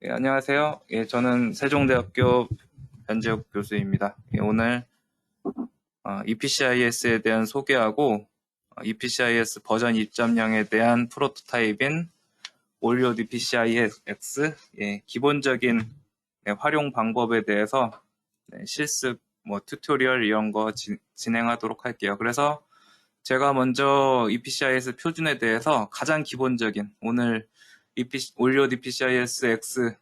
예, 안녕하세요. 예, 저는 세종대학교 변재욱 교수입니다. 예, 오늘 EPCIS에 대한 소개하고 EPCIS 버전 2.0에 대한 프로토타입인 올리오 EPCIX 기본적인 활용 방법에 대해서 실습, 튜토리얼 이런 거 진행하도록 할게요. 그래서 제가 먼저 EPCIS 표준에 대해서 가장 기본적인 오늘 올리오 EPCISX를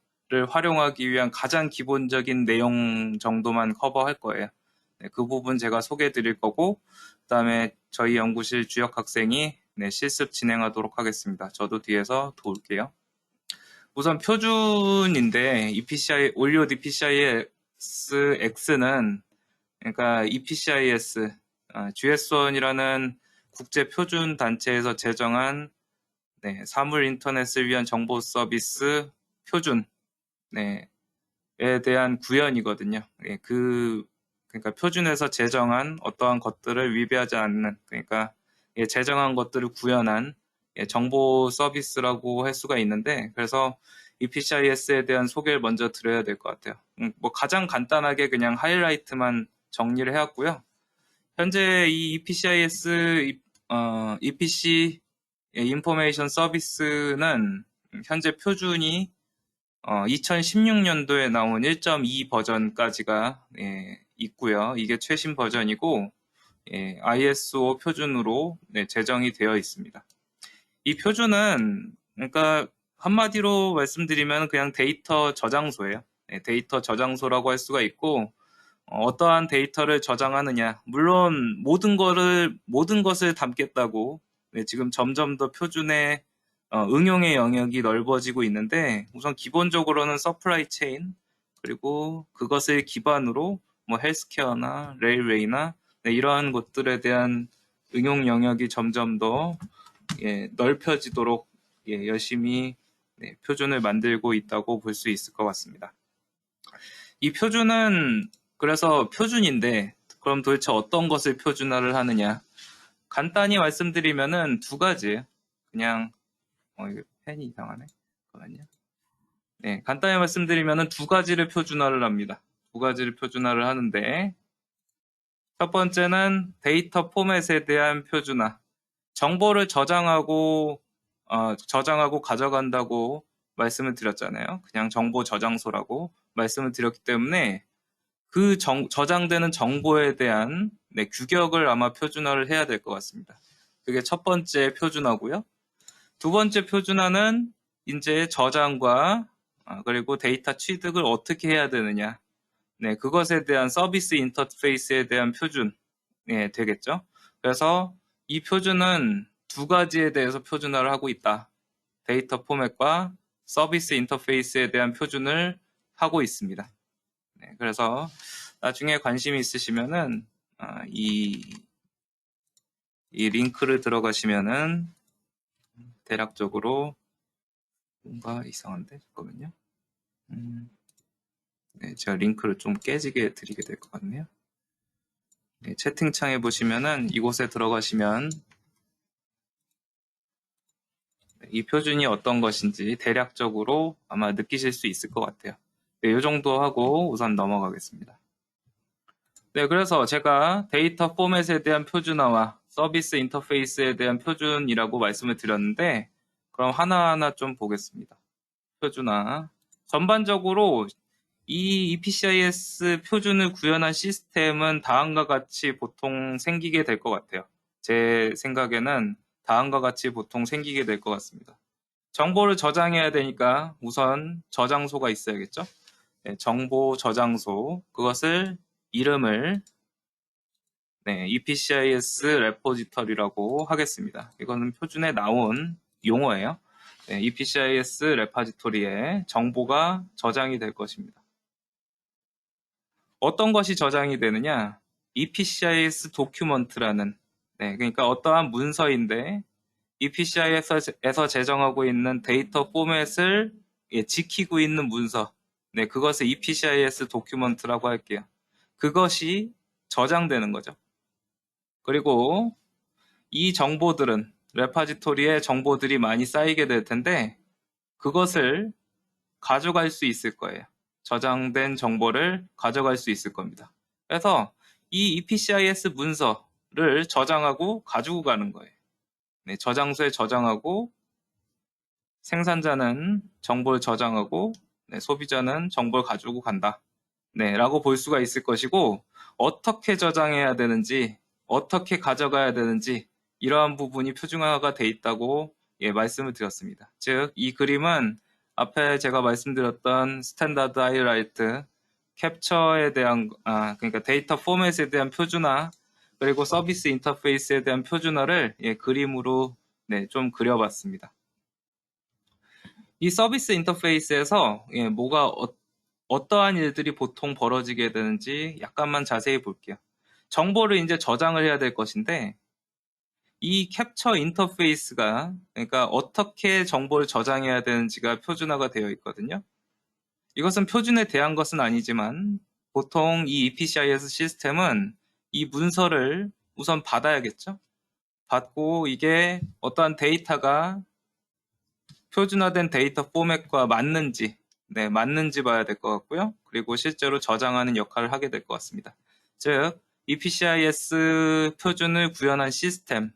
활용하기 위한 가장 기본적인 내용 정도만 커버할 거예요. 그 부분 제가 소개해 드릴 거고, 그 다음에 저희 연구실 주역 학생이 실습 진행하도록 하겠습니다. 저도 뒤에서 도울게요. 우선 표준인데 올리오 EPCISX는 그러니까 EPCIS GS1이라는 국제 표준 단체에서 제정한 사물 인터넷을 위한 정보 서비스 표준에 대한 구현이거든요. 그러니까 표준에서 제정한 어떠한 것들을 위배하지 않는, 그러니까 제정한 것들을 구현한 정보 서비스라고 할 수가 있는데, 그래서 EPCIS에 대한 소개를 먼저 드려야 될 것 같아요. 가장 간단하게 그냥 하이라이트만 정리를 해왔고요. 현재 이 EPCIS, EPC 인포메이션 서비스는 현재 표준이 2016년도에 나온 1.2 버전까지가 있고요. 이게 최신 버전이고 ISO 표준으로 제정이 되어 있습니다. 이 표준은 그러니까 한마디로 말씀드리면 그냥 데이터 저장소예요. 데이터 저장소라고 할 수가 있고 어떠한 데이터를 저장하느냐, 물론 모든 것을 담겠다고 지금 점점 더 표준의 응용의 영역이 넓어지고 있는데, 우선 기본적으로는 서플라이 체인, 그리고 그것을 기반으로 헬스케어나 레일웨이나 이러한 것들에 대한 응용 영역이 점점 더 넓혀지도록 열심히 표준을 만들고 있다고 볼 수 있을 것 같습니다. 이 표준은 그래서 표준인데, 그럼 도대체 어떤 것을 표준화를 하느냐? 간단히 말씀드리면은 두 가지예요. 그냥 이거 펜이 이상하네. 잠깐만요. 간단히 말씀드리면은 두 가지를 표준화를 합니다. 두 가지를 표준화를 하는데, 첫 번째는 데이터 포맷에 대한 표준화. 정보를 저장하고 가져간다고 말씀을 드렸잖아요. 그냥 정보 저장소라고 말씀을 드렸기 때문에 그 저장되는 정보에 대한 규격을 아마 표준화를 해야 될 것 같습니다. 그게 첫 번째 표준화고요. 두 번째 표준화는 이제 저장과 그리고 데이터 취득을 어떻게 해야 되느냐, 그것에 대한 서비스 인터페이스에 대한 표준 되겠죠. 그래서 이 표준은 두 가지에 대해서 표준화를 하고 있다. 데이터 포맷과 서비스 인터페이스에 대한 표준을 하고 있습니다. 그래서 나중에 관심이 있으시면은 이 링크를 들어가시면은 대략적으로 뭔가 이상한데 잠깐만요. 제가 링크를 좀 깨지게 드리게 될 것 같네요. 채팅창에 보시면은 이곳에 들어가시면 이 표준이 어떤 것인지 대략적으로 아마 느끼실 수 있을 것 같아요. 이 정도 하고 우선 넘어가겠습니다. 그래서 제가 데이터 포맷에 대한 표준화와 서비스 인터페이스에 대한 표준이라고 말씀을 드렸는데, 그럼 하나하나 좀 보겠습니다. 표준화. 전반적으로 이 EPCIS 표준을 구현한 시스템은 다음과 같이 보통 생기게 될 것 같아요. 제 생각에는 다음과 같이 보통 생기게 될 것 같습니다. 정보를 저장해야 되니까 우선 저장소가 있어야겠죠? 정보 저장소, 그것을 이름을 EPCIS 레포지터리라고 하겠습니다. 이거는 표준에 나온 용어예요. EPCIS 레포지토리에 정보가 저장이 될 것입니다. 어떤 것이 저장이 되느냐? EPCIS 도큐먼트라는, 그러니까 어떠한 문서인데 EPCIS에서 제정하고 있는 데이터 포맷을 지키고 있는 문서, 그것을 EPCIS 도큐먼트라고 할게요. 그것이 저장되는 거죠. 그리고 이 정보들은 레파지토리에 정보들이 많이 쌓이게 될 텐데, 그것을 가져갈 수 있을 거예요. 저장된 정보를 가져갈 수 있을 겁니다. 그래서 이 EPCIS 문서를 저장하고 가지고 가는 거예요. 네, 저장소에 저장하고 생산자는 정보를 저장하고 네, 소비자는 정보를 가지고 간다. 네, 라고 볼 수가 있을 것이고 어떻게 저장해야 되는지 어떻게 가져가야 되는지 이러한 부분이 표준화가 돼 있다고 예, 말씀을 드렸습니다. 즉, 이 그림은 앞에 제가 말씀드렸던 스탠다드 하이라이트, 캡처에 대한 그러니까 데이터 포맷에 대한 표준화 그리고 서비스 인터페이스에 대한 표준화를 예, 그림으로 네, 좀 그려봤습니다. 이 서비스 인터페이스에서 예, 뭐가 어떠한 일들이 보통 벌어지게 되는지 약간만 자세히 볼게요. 정보를 이제 저장을 해야 될 것인데 이 캡처 인터페이스가 그러니까 어떻게 정보를 저장해야 되는지가 표준화가 되어 있거든요. 이것은 표준에 대한 것은 아니지만 보통 이 EPCIS 시스템은 이 문서를 우선 받아야겠죠. 받고 이게 어떠한 데이터가 표준화된 데이터 포맷과 맞는지 네, 맞는지 봐야 될 것 같고요. 그리고 실제로 저장하는 역할을 하게 될 것 같습니다. 즉, EPCIS 표준을 구현한 시스템,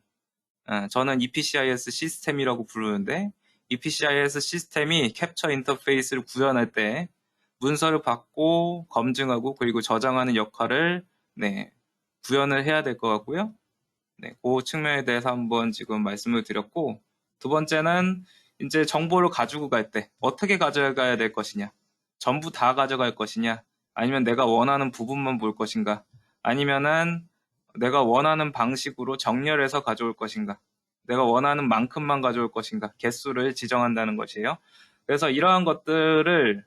저는 EPCIS 시스템이라고 부르는데 EPCIS 시스템이 캡처 인터페이스를 구현할 때 문서를 받고 검증하고 그리고 저장하는 역할을 네, 구현을 해야 될 것 같고요. 네, 그 측면에 대해서 한번 지금 말씀을 드렸고 두 번째는 이제 정보를 가지고 갈 때 어떻게 가져가야 될 것이냐, 전부 다 가져갈 것이냐, 아니면 내가 원하는 부분만 볼 것인가, 아니면은 내가 원하는 방식으로 정렬해서 가져올 것인가, 내가 원하는 만큼만 가져올 것인가, 개수를 지정한다는 것이에요. 그래서 이러한 것들을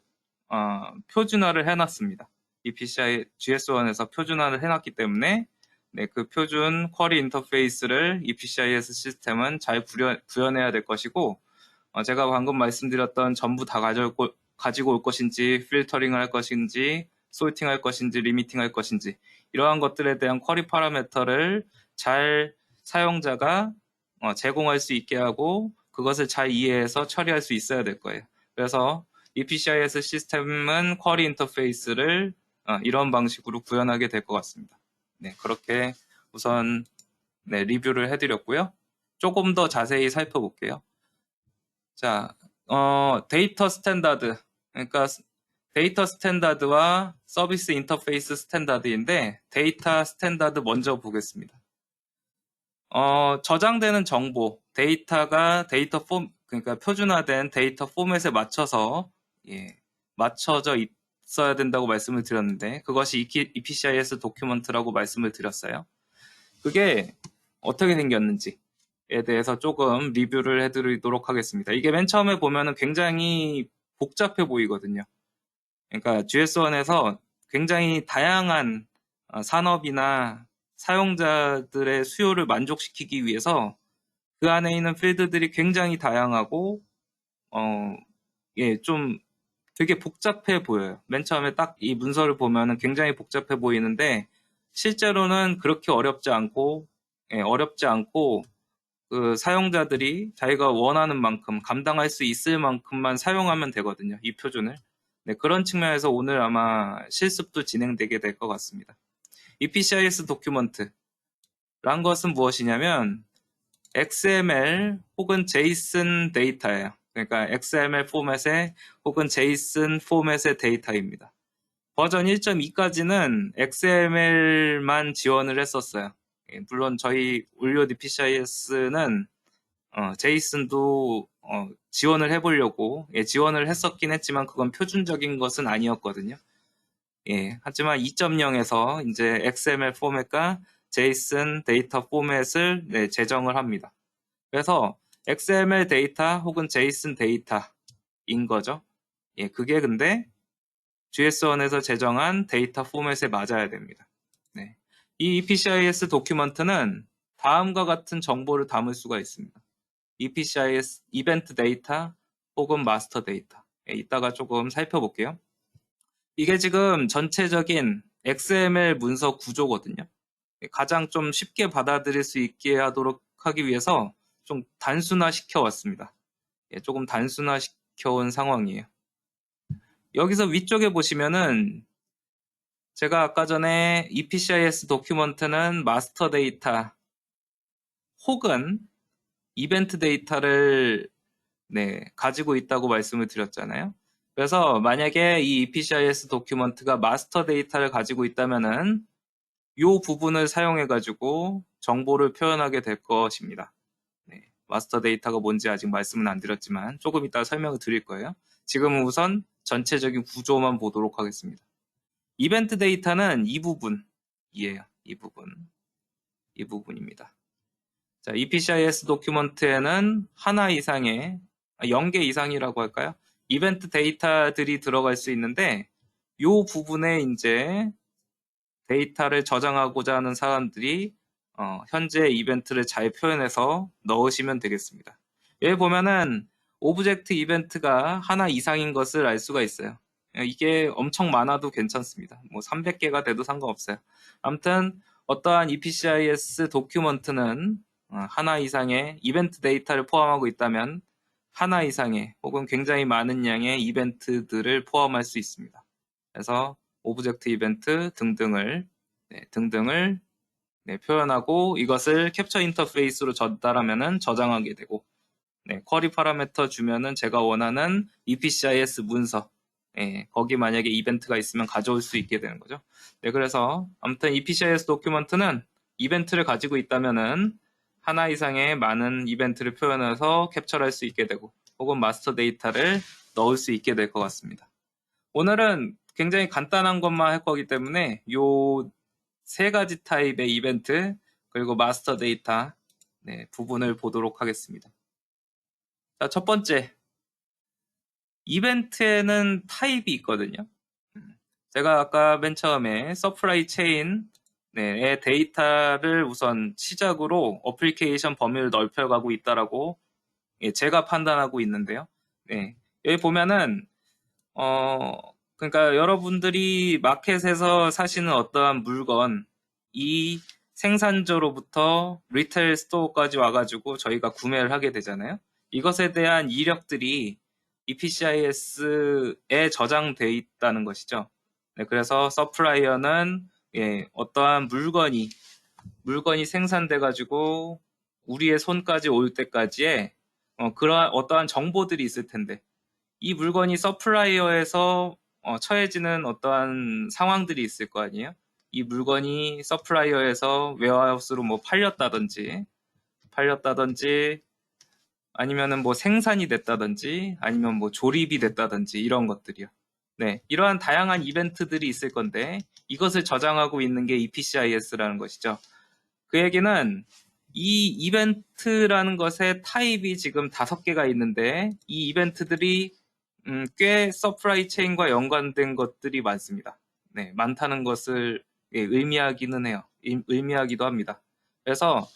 표준화를 해놨습니다. 이 PCI GS1에서 표준화를 해놨기 때문에 네, 그 표준 쿼리 인터페이스를 이 PCIS 시스템은 잘 구현해야 될 것이고 제가 방금 말씀드렸던 전부 다 가지고 올 것인지 필터링을 할 것인지 소팅 할 것인지 리미팅 할 것인지 이러한 것들에 대한 쿼리 파라미터를 잘 사용자가 제공할 수 있게 하고 그것을 잘 이해해서 처리할 수 있어야 될 거예요. 그래서 이 PCIS 시스템은 쿼리 인터페이스를 이런 방식으로 구현하게 될 것 같습니다. 네, 그렇게 우선 네, 리뷰를 해드렸고요. 조금 더 자세히 살펴볼게요. 자, 데이터 스탠다드. 그러니까 데이터 스탠다드와 서비스 인터페이스 스탠다드인데 데이터 스탠다드 먼저 보겠습니다. 저장되는 정보, 데이터가 데이터 그러니까 표준화된 데이터 포맷에 맞춰서 맞춰져 있어야 된다고 말씀을 드렸는데 그것이 EPCIS 도큐먼트라고 말씀을 드렸어요. 그게 어떻게 생겼는지에 대해서 조금 리뷰를 해드리도록 하겠습니다. 이게 맨 처음에 보면은 굉장히 복잡해 보이거든요. 그러니까 GS1에서 굉장히 다양한 산업이나 사용자들의 수요를 만족시키기 위해서 그 안에 있는 필드들이 굉장히 다양하고 좀 되게 복잡해 보여요. 맨 처음에 딱 이 문서를 보면은 굉장히 복잡해 보이는데 실제로는 그렇게 어렵지 않고 그 사용자들이 자기가 원하는 만큼 감당할 수 있을 만큼만 사용하면 되거든요. 이 표준을. 네, 그런 측면에서 오늘 아마 실습도 진행되게 될 것 같습니다. EPCIS 도큐먼트란 것은 무엇이냐면 XML 혹은 JSON 데이터예요. 그러니까 XML 포맷의 혹은 JSON 포맷의 데이터입니다. 버전 1.2까지는 XML만 지원을 했었어요. 물론 저희 올리오 EPCIS는 JSON도 지원을 해보려고 지원을 했었긴 했지만 그건 표준적인 것은 아니었거든요. 하지만 2.0에서 이제 XML 포맷과 JSON 데이터 포맷을 제정을 합니다. 그래서 XML 데이터 혹은 JSON 데이터인 거죠. 그게 근데 GS1에서 제정한 데이터 포맷에 맞아야 됩니다. 네. 이 EPCIS 도큐먼트는 다음과 같은 정보를 담을 수가 있습니다. EPCIS 이벤트 데이터 혹은 마스터 데이터. 이따가 조금 살펴볼게요. 이게 지금 전체적인 XML 문서 구조거든요. 가장 좀 쉽게 받아들일 수 있게 하도록 하기 위해서 좀 단순화 시켜 왔습니다. 조금 단순화 시켜 온 상황이에요. 여기서 위쪽에 보시면은 제가 아까 전에 EPCIS 도큐먼트는 마스터 데이터 혹은 이벤트 데이터를 가지고 있다고 말씀을 드렸잖아요. 그래서 만약에 이 EPCIS 도큐먼트가 마스터 데이터를 가지고 있다면은 이 부분을 사용해 가지고 정보를 표현하게 될 것입니다. 마스터 데이터가 뭔지 아직 말씀은 안 드렸지만 조금 이따 설명을 드릴 거예요. 지금은 우선 전체적인 구조만 보도록 하겠습니다. 이벤트 데이터는 이 부분이에요. 이 부분입니다. 자, EPCIS 도큐먼트에는 하나 이상의 0개 이상이라고 할까요? 이벤트 데이터들이 들어갈 수 있는데 이 부분에 이제 데이터를 저장하고자 하는 사람들이 현재 이벤트를 잘 표현해서 넣으시면 되겠습니다. 여기 보면은 오브젝트 이벤트가 하나 이상인 것을 알 수가 있어요. 이게 엄청 많아도 괜찮습니다. 뭐 300개가 돼도 상관없어요. 아무튼 어떠한 EPCIS 도큐먼트는 하나 이상의 이벤트 데이터를 포함하고 있다면 하나 이상의 혹은 굉장히 많은 양의 이벤트들을 포함할 수 있습니다. 그래서 오브젝트 이벤트 등등을 표현하고 이것을 캡처 인터페이스로 전달하면 저장하게 되고 쿼리 파라미터 주면은 제가 원하는 EPCIS 문서 거기 만약에 이벤트가 있으면 가져올 수 있게 되는 거죠. 그래서 아무튼 EPCIS 도큐먼트는 이벤트를 가지고 있다면은 하나 이상의 많은 이벤트를 표현해서 캡처할 수 있게 되고 혹은 마스터 데이터를 넣을 수 있게 될 것 같습니다. 오늘은 굉장히 간단한 것만 할 거기 때문에 요 세 가지 타입의 이벤트 그리고 마스터 데이터 부분을 보도록 하겠습니다. 자, 첫 번째 이벤트에는 타입이 있거든요. 제가 아까 맨 처음에 서플라이 체인의 데이터를 우선 시작으로 어플리케이션 범위를 넓혀가고 있다라고 제가 판단하고 있는데요. 여기 보면은 그러니까 여러분들이 마켓에서 사시는 어떠한 물건, 이 생산자로부터 리테일 스토어까지 와가지고 저희가 구매를 하게 되잖아요. 이것에 대한 이력들이 EPCIS에 저장돼 있다는 것이죠. 그래서 서플라이어는 어떠한 물건이 생산돼가지고 우리의 손까지 올 때까지의 그러한 어떠한 정보들이 있을 텐데 이 물건이 서플라이어에서 처해지는 어떠한 상황들이 있을 거 아니에요? 이 물건이 서플라이어에서 웨어하우스로 뭐 팔렸다든지 아니면은 뭐 생산이 됐다든지 아니면 뭐 조립이 됐다든지 이런 것들이요. 이러한 다양한 이벤트들이 있을 건데 이것을 저장하고 있는 게 EPCIS라는 것이죠. 그 얘기는 이 이벤트라는 것의 타입이 지금 5개가 있는데 이 이벤트들이 꽤 서플라이 체인과 연관된 것들이 많습니다. 많다는 것을 의미하기는 해요. 의미하기도 합니다. 그래서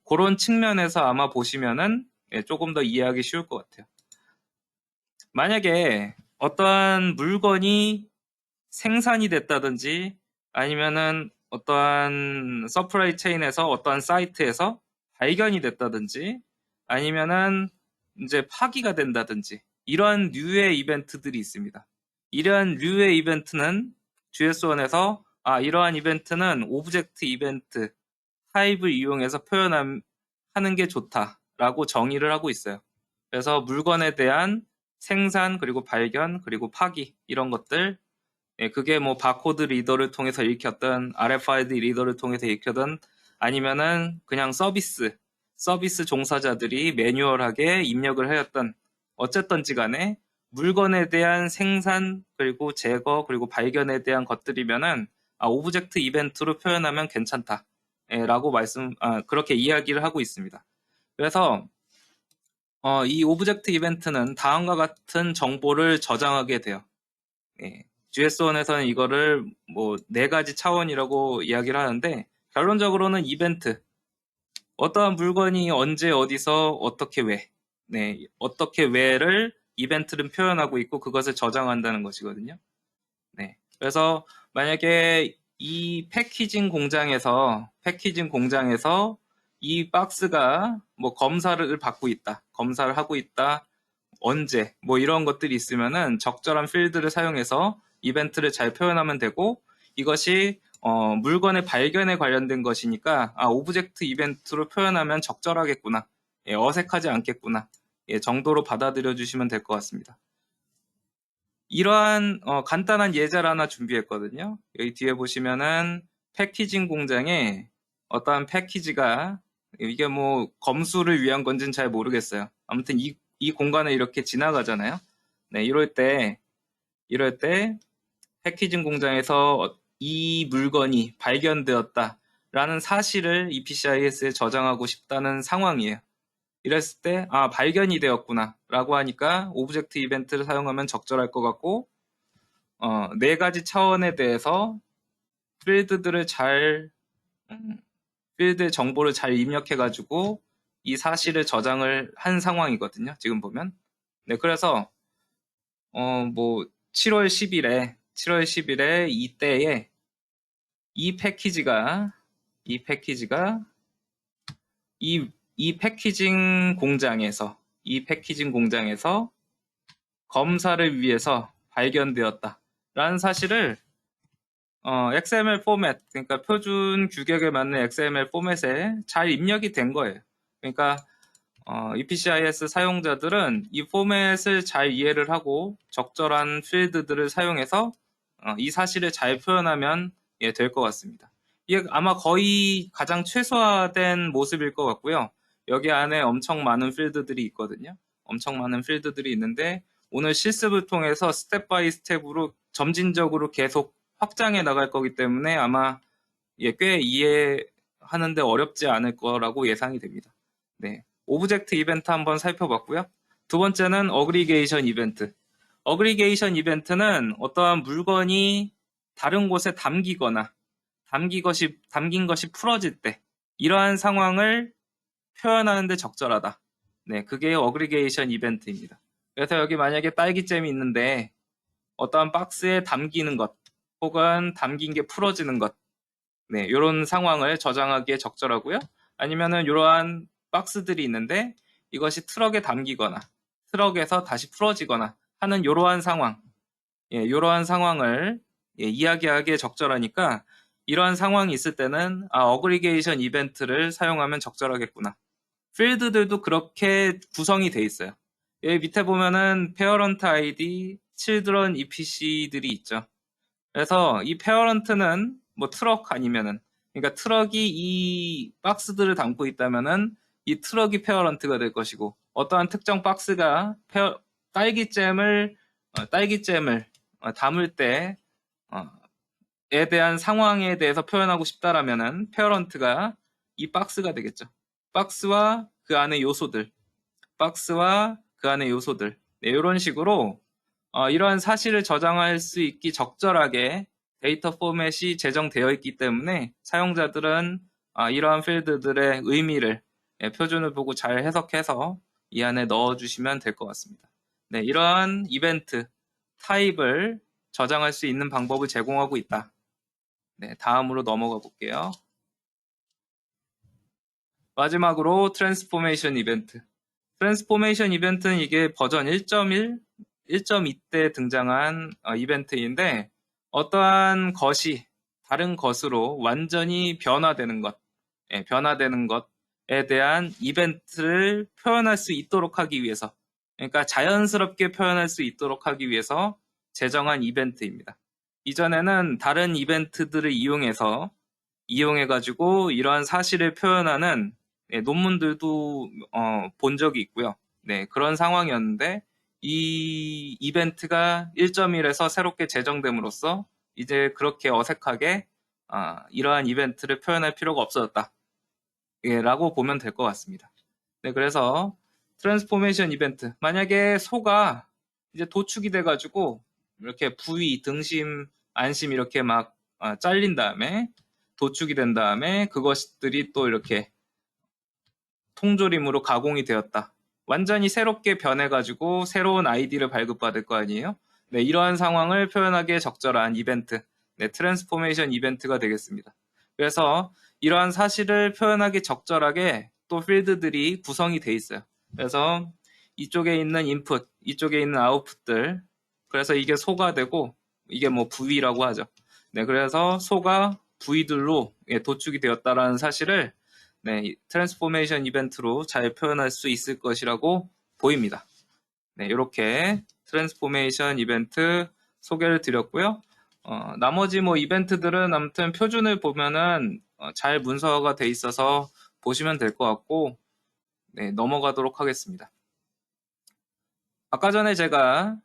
그런 측면에서 아마 보시면은 조금 더 이해하기 쉬울 것 같아요. 만약에 어떠한 물건이 생산이 됐다든지 아니면은 어떠한 서플라이 체인에서 어떠한 사이트에서 발견이 됐다든지 아니면은 이제 파기가 된다든지 이러한 류의 이벤트들이 있습니다. 이러한 류의 이벤트는 GS1에서 이러한 이벤트는 오브젝트 이벤트 타입을 이용해서 표현하는 게 좋다라고 정의를 하고 있어요. 그래서 물건에 대한 생산 그리고 발견 그리고 파기 이런 것들 그게 뭐 바코드 리더를 통해서 읽혔든 RFID 리더를 통해서 읽혔든 아니면은 그냥 서비스 종사자들이 매뉴얼하게 입력을 하였던 어쨌든지 간에 물건에 대한 생산 그리고 제거 그리고 발견에 대한 것들이면은 오브젝트 이벤트로 표현하면 괜찮다 라고 그렇게 이야기를 하고 있습니다. 그래서 이 오브젝트 이벤트는 다음과 같은 정보를 저장하게 돼요. GS1에서는 이거를 뭐 4가지 차원이라고 이야기를 하는데 결론적으로는 이벤트 어떠한 물건이 언제 어디서 어떻게 어떻게 왜를 이벤트는 표현하고 있고 그것을 저장한다는 것이거든요. 그래서 만약에 이 패키징 공장에서 이 박스가 뭐 검사를 하고 있다 언제, 뭐 이런 것들이 있으면은 적절한 필드를 사용해서 이벤트를 잘 표현하면 되고, 이것이 물건의 발견에 관련된 것이니까 오브젝트 이벤트로 표현하면 적절하겠구나, 어색하지 않겠구나, 정도로 받아들여 주시면 될 것 같습니다. 이러한 간단한 예제를 하나 준비했거든요. 여기 뒤에 보시면은 패키징 공장에 어떠한 패키지가, 이게 뭐 검수를 위한 건지는 잘 모르겠어요. 아무튼 이 공간을 이렇게 지나가잖아요. 네, 이럴 때 패키징 공장에서 이 물건이 발견되었다라는 사실을 EPCIS에 저장하고 싶다는 상황이에요. 이랬을 때 발견이 되었구나 라고 하니까 오브젝트 이벤트를 사용하면 적절할 것 같고, 네 가지 차원에 대해서 필드의 정보를 잘 입력해 가지고 이 사실을 저장을 한 상황이거든요. 지금 보면. 네, 그래서 뭐 7월 10일에 이때에 이 패키지가 이 패키징 공장에서 검사를 위해서 발견되었다라는 사실을 XML 포맷, 그러니까 표준 규격에 맞는 XML 포맷에 잘 입력이 된 거예요. 그러니까 EPCIS 사용자들은 이 포맷을 잘 이해를 하고 적절한 필드들을 사용해서 이 사실을 잘 표현하면 될 것 같습니다. 이게 아마 거의 가장 최소화된 모습일 것 같고요. 여기 안에 엄청 많은 필드들이 있거든요. 엄청 많은 필드들이 있는데 오늘 실습을 통해서 스텝 바이 스텝으로 점진적으로 계속 확장해 나갈 거기 때문에 아마 꽤 이해하는데 어렵지 않을 거라고 예상이 됩니다. 네, 오브젝트 이벤트 한번 살펴봤고요. 두 번째는 어그리게이션 이벤트. 어그리게이션 이벤트는 어떠한 물건이 다른 곳에 담긴 것이 풀어질 때 이러한 상황을 표현하는 데 적절하다. 네, 그게 어그리게이션 이벤트입니다. 그래서 여기 만약에 딸기잼이 있는데 어떠한 박스에 담기는 것 혹은 담긴 게 풀어지는 것, 네, 이런 상황을 저장하기에 적절하고요. 아니면은 이러한 박스들이 있는데 이것이 트럭에 담기거나 트럭에서 다시 풀어지거나 하는 이러한 상황, 이러한 상황을 이야기하기에 적절하니까 이러한 상황이 있을 때는 어그리게이션 이벤트를 사용하면 적절하겠구나. 필드들도 그렇게 구성이 돼 있어요. 여기 밑에 보면은 페어런트 아이디, 칠드런 EPC들이 있죠. 그래서 이 페어런트는 뭐 트럭 아니면은, 그러니까 트럭이 이 박스들을 담고 있다면은 이 트럭이 페어런트가 될 것이고, 어떠한 특정 박스가 딸기잼을 담을 때에 대한 상황에 대해서 표현하고 싶다라면은 페어런트가 이 박스가 되겠죠. 박스와 그 안의 요소들, 네, 이런 식으로 이러한 사실을 저장할 수 있기 적절하게 데이터 포맷이 제정되어 있기 때문에 사용자들은 이러한 필드들의 의미를, 표준을 보고 잘 해석해서 이 안에 넣어주시면 될 것 같습니다. 네, 이러한 이벤트 타입을 저장할 수 있는 방법을 제공하고 있다. 네, 다음으로 넘어가 볼게요. 마지막으로 트랜스포메이션 이벤트. 트랜스포메이션 이벤트는 이게 버전 1.2 때 등장한 이벤트인데, 어떠한 것이 다른 것으로 완전히 변화되는 것에 대한 이벤트를 표현할 수 있도록 하기 위해서, 그러니까 자연스럽게 표현할 수 있도록 하기 위해서 제정한 이벤트입니다. 이전에는 다른 이벤트들을 이용해가지고 이러한 사실을 표현하는 논문들도 본 적이 있고요. 네, 그런 상황이었는데 이 이벤트가 1.1에서 새롭게 제정됨으로써 이제 그렇게 어색하게 이러한 이벤트를 표현할 필요가 없어졌다. 라고 보면 될 것 같습니다. 네, 그래서 트랜스포메이션 이벤트, 만약에 소가 이제 도축이 돼가지고 이렇게 부위, 등심, 안심 이렇게 막 잘린 다음에 도축이 된 다음에 그것들이 또 이렇게 통조림으로 가공이 되었다. 완전히 새롭게 변해가지고 새로운 아이디를 발급받을 거 아니에요? 네, 이러한 상황을 표현하기에 적절한 이벤트, 네, 트랜스포메이션 이벤트가 되겠습니다. 그래서 이러한 사실을 표현하기 적절하게 또 필드들이 구성이 돼 있어요. 그래서 이쪽에 있는 인풋, 이쪽에 있는 아웃풋들. 그래서 이게 소가 되고 이게 뭐 부위라고 하죠. 네, 그래서 소가 부위들로 도축이 되었다라는 사실을 네, 트랜스포메이션 이벤트로 잘 표현할 수 있을 것이라고 보입니다. 네, 이렇게 트랜스포메이션 이벤트 소개를 드렸고요. 나머지 뭐 이벤트들은 아무튼 표준을 보면은 잘 문서화가 돼 있어서 보시면 될 것 같고, 네, 넘어가도록 하겠습니다. 아까 전에 제가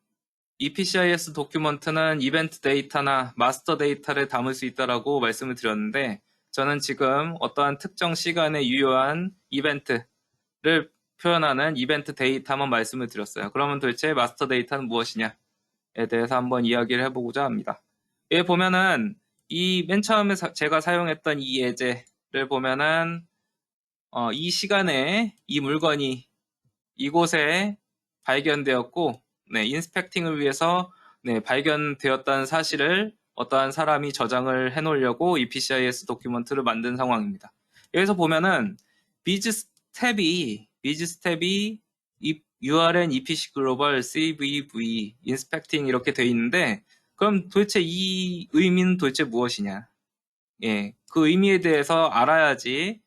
EPCIS 도큐먼트는 이벤트 데이터나 마스터 데이터를 담을 수 있다라고 말씀을 드렸는데, 저는 지금 어떠한 특정 시간에 유효한 이벤트를 표현하는 이벤트 데이터만 말씀을 드렸어요. 그러면 도대체 마스터 데이터는 무엇이냐에 대해서 한번 이야기를 해보고자 합니다. 여기 보면은 이 맨 처음에 제가 사용했던 이 예제를 보면은 이 시간에 이 물건이 이곳에 발견되었고, 네, 인스펙팅을 위해서 네, 발견되었다는 사실을 어떠한 사람이 저장을 해놓으려고 이 PCIS 도큐먼트를 만든 상황입니다. 여기서 보면은 비즈 스텝이 URN EPC 글로벌 CVV 인스펙팅 이렇게 돼 있는데, 그럼 도대체 이 의미는 도대체 무엇이냐? 예, 그 의미에 대해서 알아야지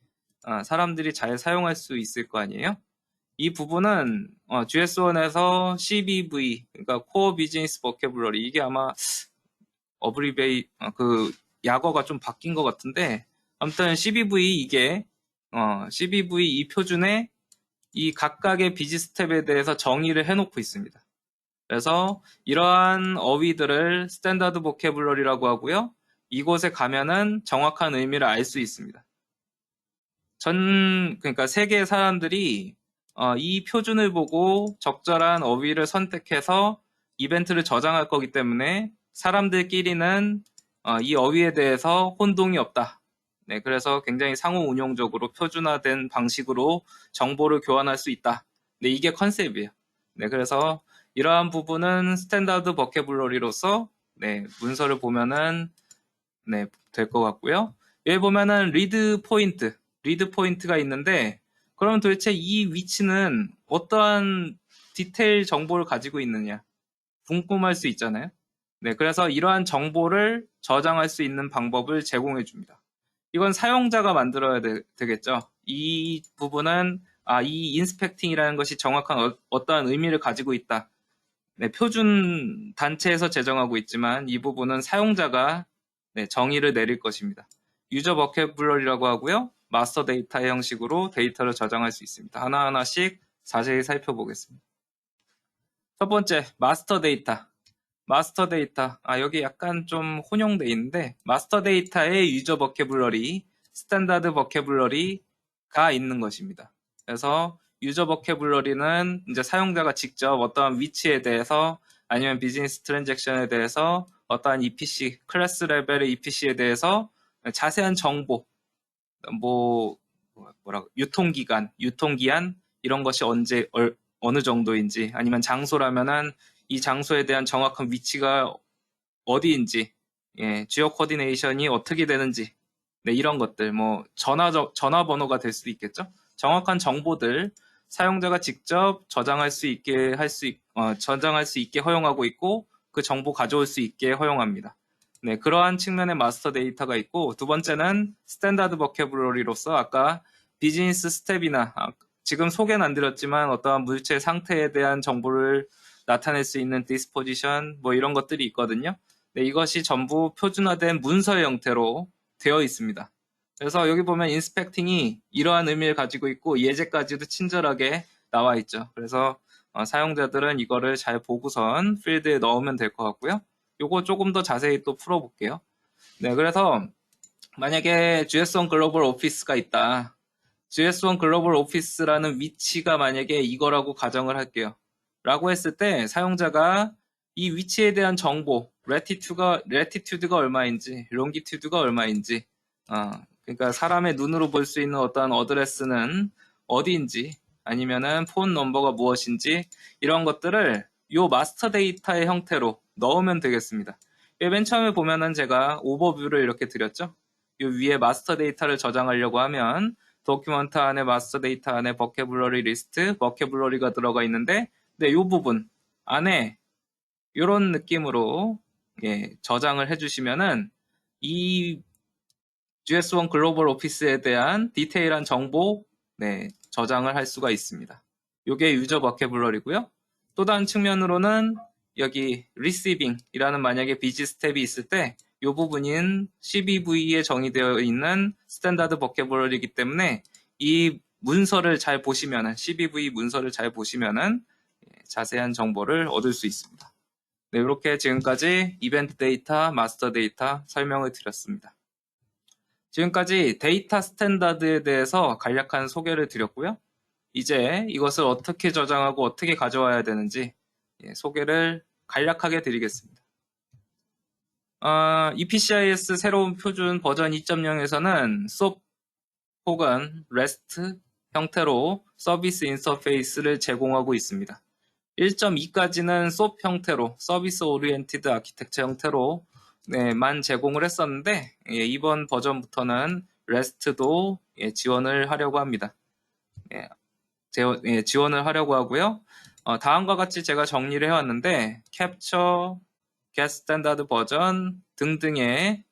사람들이 잘 사용할 수 있을 거 아니에요? 이 부분은 GS1에서 CBV, 그러니까 Core Business Vocabulary, 이게 아마 그 약어가 좀 바뀐 것 같은데, 아무튼 CBV 이게 CBV 이 표준에 이 각각의 비즈 스텝에 대해서 정의를 해놓고 있습니다. 그래서 이러한 어휘들을 스탠다드 보캐블러리라고 하고요. 이곳에 가면은 정확한 의미를 알 수 있습니다. 그러니까 세계의 사람들이 이 표준을 보고 적절한 어휘를 선택해서 이벤트를 저장할 거기 때문에 사람들끼리는 이 어휘에 대해서 혼동이 없다. 네, 그래서 굉장히 상호 운용적으로 표준화된 방식으로 정보를 교환할 수 있다. 네, 이게 컨셉이에요. 네, 그래서 이러한 부분은 스탠다드 버케블러리로서 네, 문서를 보면은 네, 될 것 같고요. 여기 보면은 리드 포인트가 있는데, 그러면 도대체 이 위치는 어떠한 디테일 정보를 가지고 있느냐 궁금할 수 있잖아요. 네, 그래서 이러한 정보를 저장할 수 있는 방법을 제공해 줍니다. 이건 사용자가 만들어야 되겠죠. 이 부분은 이 인스펙팅이라는 것이 정확한 어떠한 의미를 가지고 있다. 네, 표준 단체에서 제정하고 있지만 이 부분은 사용자가 네, 정의를 내릴 것입니다. 유저 버케블러리라고 하고요. 마스터 데이터의 형식으로 데이터를 저장할 수 있습니다. 하나하나씩 자세히 살펴보겠습니다. 첫 번째, 마스터 데이터. 여기 약간 좀 혼용돼 있는데, 마스터 데이터의 유저 버케블러리, 스탠다드 버케블러리가 있는 것입니다. 그래서 유저 버케블러리는 이제 사용자가 직접 어떠한 위치에 대해서 아니면 비즈니스 트랜잭션에 대해서 어떠한 EPC, 클래스 레벨의 EPC에 대해서 자세한 정보, 유통기한, 이런 것이 언제, 어느 정도인지, 아니면 장소라면은 이 장소에 대한 정확한 위치가 어디인지, 예, 지오 코디네이션이 어떻게 되는지, 네, 이런 것들, 뭐, 전화번호가 될 수도 있겠죠? 정확한 정보들, 사용자가 직접 저장할 수 있게 허용하고 있고, 그 정보 가져올 수 있게 허용합니다. 네, 그러한 측면의 마스터 데이터가 있고, 두 번째는 스탠다드 버케블러리로서 아까 비즈니스 스텝이나 지금 소개는 안 드렸지만 어떠한 물체 상태에 대한 정보를 나타낼 수 있는 디스포지션 뭐 이런 것들이 있거든요. 네, 이것이 전부 표준화된 문서의 형태로 되어 있습니다. 그래서 여기 보면 인스펙팅이 이러한 의미를 가지고 있고 예제까지도 친절하게 나와 있죠. 그래서 사용자들은 이거를 잘 보고선 필드에 넣으면 될 것 같고요. 요거 조금 더 자세히 또 풀어볼게요. 네, 그래서 만약에 GS1 글로벌 오피스가 있다. GS1 글로벌 오피스라는 위치가 만약에 이거라고 가정을 할게요. 라고 했을 때 사용자가 이 위치에 대한 정보, 레티튜드가 얼마인지, 롱기튜드가 얼마인지, 그러니까 사람의 눈으로 볼 수 있는 어떠한 어드레스는 어디인지, 아니면은 폰 넘버가 무엇인지, 이런 것들을 요 마스터 데이터의 형태로 넣으면 되겠습니다. 맨 처음에 보면은 제가 오버뷰를 이렇게 드렸죠. 요 위에 마스터 데이터를 저장하려고 하면 도큐먼트 안에 마스터 데이터 안에 버케블러리 리스트, 버케블러리가 들어가 있는데, 네, 요 부분, 안에 이런 느낌으로 저장을 해주시면은 이 GS1 글로벌 오피스에 대한 디테일한 정보 저장을 할 수가 있습니다. 이게 유저 버케블러리고요. 또 다른 측면으로는 여기 receiving이라는 만약에 비지 스텝이 있을 때 이 부분인 CBV에 정의되어 있는 스탠다드 버케블러리이기 때문에 이 문서를 잘 보시면은 CBV 문서를 잘 보시면은 자세한 정보를 얻을 수 있습니다. 네, 이렇게 지금까지 이벤트 데이터, 마스터 데이터 설명을 드렸습니다. 지금까지 데이터 스탠다드에 대해서 간략한 소개를 드렸고요. 이제 이것을 어떻게 저장하고 어떻게 가져와야 되는지 소개를 간략하게 드리겠습니다. EPCIS 새로운 표준 버전 2.0에서는 SOAP 혹은 REST 형태로 서비스 인터페이스를 제공하고 있습니다. 1.2까지는 SOAP 형태로 서비스 오리엔티드 아키텍처 형태로 만 제공을 했었는데 이번 버전부터는 REST도 지원을 하려고 합니다. 지원을 하려고 하고요. 다음과 같이 제가 정리를 해왔는데 캡처, get 스탠다드 버전 등등의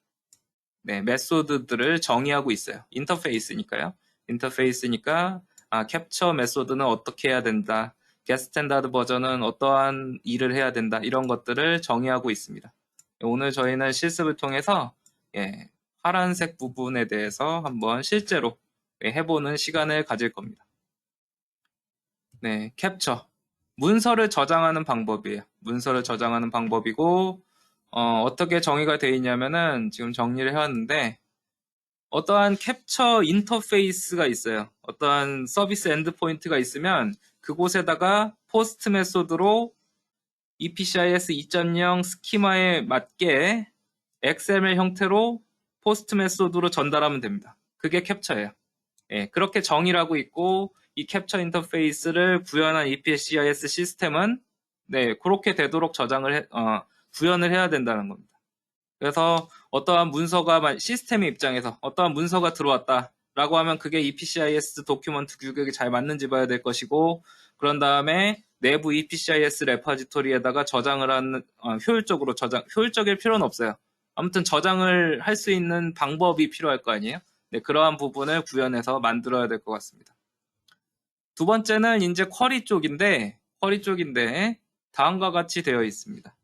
메소드들을 정의하고 있어요. 인터페이스니까요. 인터페이스니까 캡처 메소드는 어떻게 해야 된다. get 스탠다드 버전은 어떠한 일을 해야 된다. 이런 것들을 정의하고 있습니다. 오늘 저희는 실습을 통해서 파란색 부분에 대해서 한번 실제로 해보는 시간을 가질 겁니다. 캡처. 문서를 저장하는 방법이에요. 문서를 저장하는 방법이고 어떻게 정의가 되어 있냐면은 지금 정리를 해왔는데 어떠한 캡처 인터페이스가 있어요. 어떠한 서비스 엔드포인트가 있으면 그곳에다가 포스트 메소드로 EPCIS 2.0 스키마에 맞게 XML 형태로 포스트 메소드로 전달하면 됩니다. 그게 캡처예요. 그렇게 정의를 하고 있고 이 캡처 인터페이스를 구현한 EPCIS 시스템은 그렇게 되도록 구현을 해야 된다는 겁니다. 그래서 어떠한 문서가 시스템의 입장에서 어떠한 문서가 들어왔다라고 하면 그게 EPCIS 도큐먼트 규격이 잘 맞는지 봐야 될 것이고 그런 다음에 내부 EPCIS 레파지토리에다가 저장을 하는 효율적일 필요는 없어요. 아무튼 저장을 할 수 있는 방법이 필요할 거 아니에요. 그러한 부분을 구현해서 만들어야 될 것 같습니다. 두 번째는 이제 쿼리 쪽인데 다음과 같이 되어 있습니다.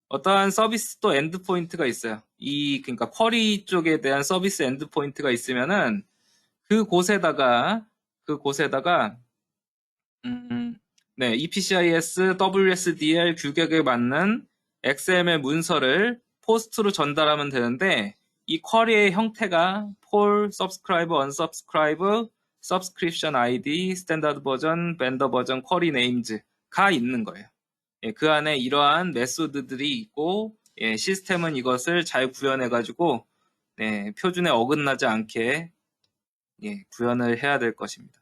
어떠한 서비스 또 엔드포인트가 있어요. 그러니까 쿼리 쪽에 대한 서비스 엔드포인트가 있으면은 그곳에다가 EPCIS WSDL 규격에 맞는 XML 문서를 포스트로 전달하면 되는데 이 쿼리의 형태가 poll, subscribe, unsubscribe, subscription ID, 스탠다드 버전, 벤더 버전, 쿼리 네임즈가 있는 거예요. 그 안에 이러한 메소드들이 있고 시스템은 이것을 잘 구현해가지고 표준에 어긋나지 않게 구현을 해야 될 것입니다.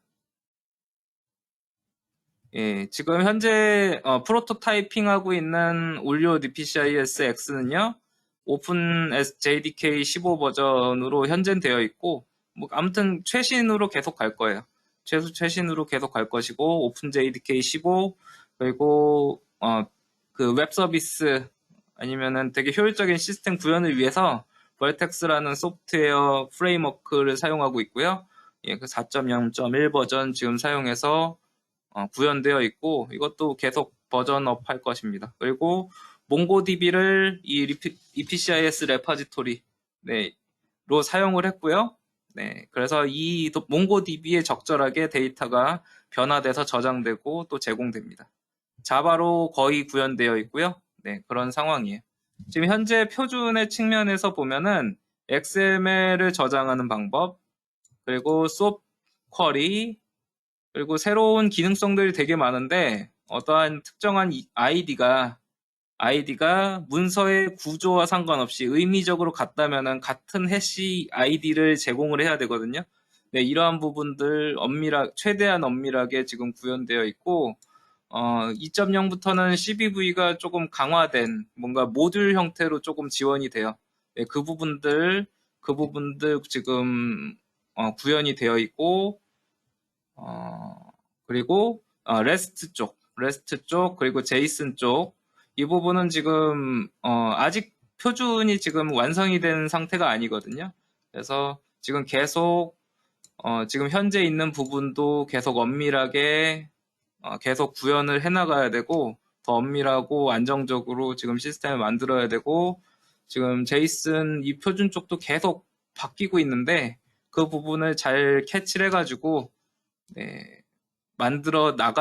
지금 현재 프로토타이핑하고 있는 올리오 DPCIS X는요 오픈 JDK 15 버전으로 현재 되어 있고 아무튼 최신으로 계속 갈 거예요. 최신으로 계속 갈 것이고 오픈 JDK 15 그리고 그 웹 서비스 아니면은 되게 효율적인 시스템 구현을 위해서 벌텍스라는 소프트웨어 프레임워크를 사용하고 있고요. 그 4.0.1 버전 지금 사용해서 구현되어 있고 이것도 계속 버전업 할 것입니다. 그리고 몽고DB를 이 EPCIS 레파지토리로 사용을 했고요. 그래서 이 몽고DB에 적절하게 데이터가 변화돼서 저장되고 또 제공됩니다. 자바로 거의 구현되어 있고요. 그런 상황이에요. 지금 현재 표준의 측면에서 보면은 XML을 저장하는 방법, 그리고 SOAP 쿼리, 그리고 새로운 기능성들이 되게 많은데 어떠한 특정한 아이디가 문서의 구조와 상관없이 의미적으로 같다면은 같은 해시 아이디를 제공을 해야 되거든요. 이러한 부분들 최대한 엄밀하게 지금 구현되어 있고 2.0부터는 CBV가 조금 강화된 뭔가 모듈 형태로 조금 지원이 돼요. 그 부분들 지금 구현이 되어 있고 그리고 REST 쪽 그리고 제이슨 쪽 이 부분은 지금 아직 표준이 지금 완성이 된 상태가 아니거든요. 그래서 지금 계속 지금 현재 있는 부분도 계속 엄밀하게 계속 구현을 해나가야 되고 더 엄밀하고 안정적으로 지금 시스템을 만들어야 되고 지금 제이슨 이 표준 쪽도 계속 바뀌고 있는데 그 부분을 잘 캐치를 해가지고 네, 만들어 나가야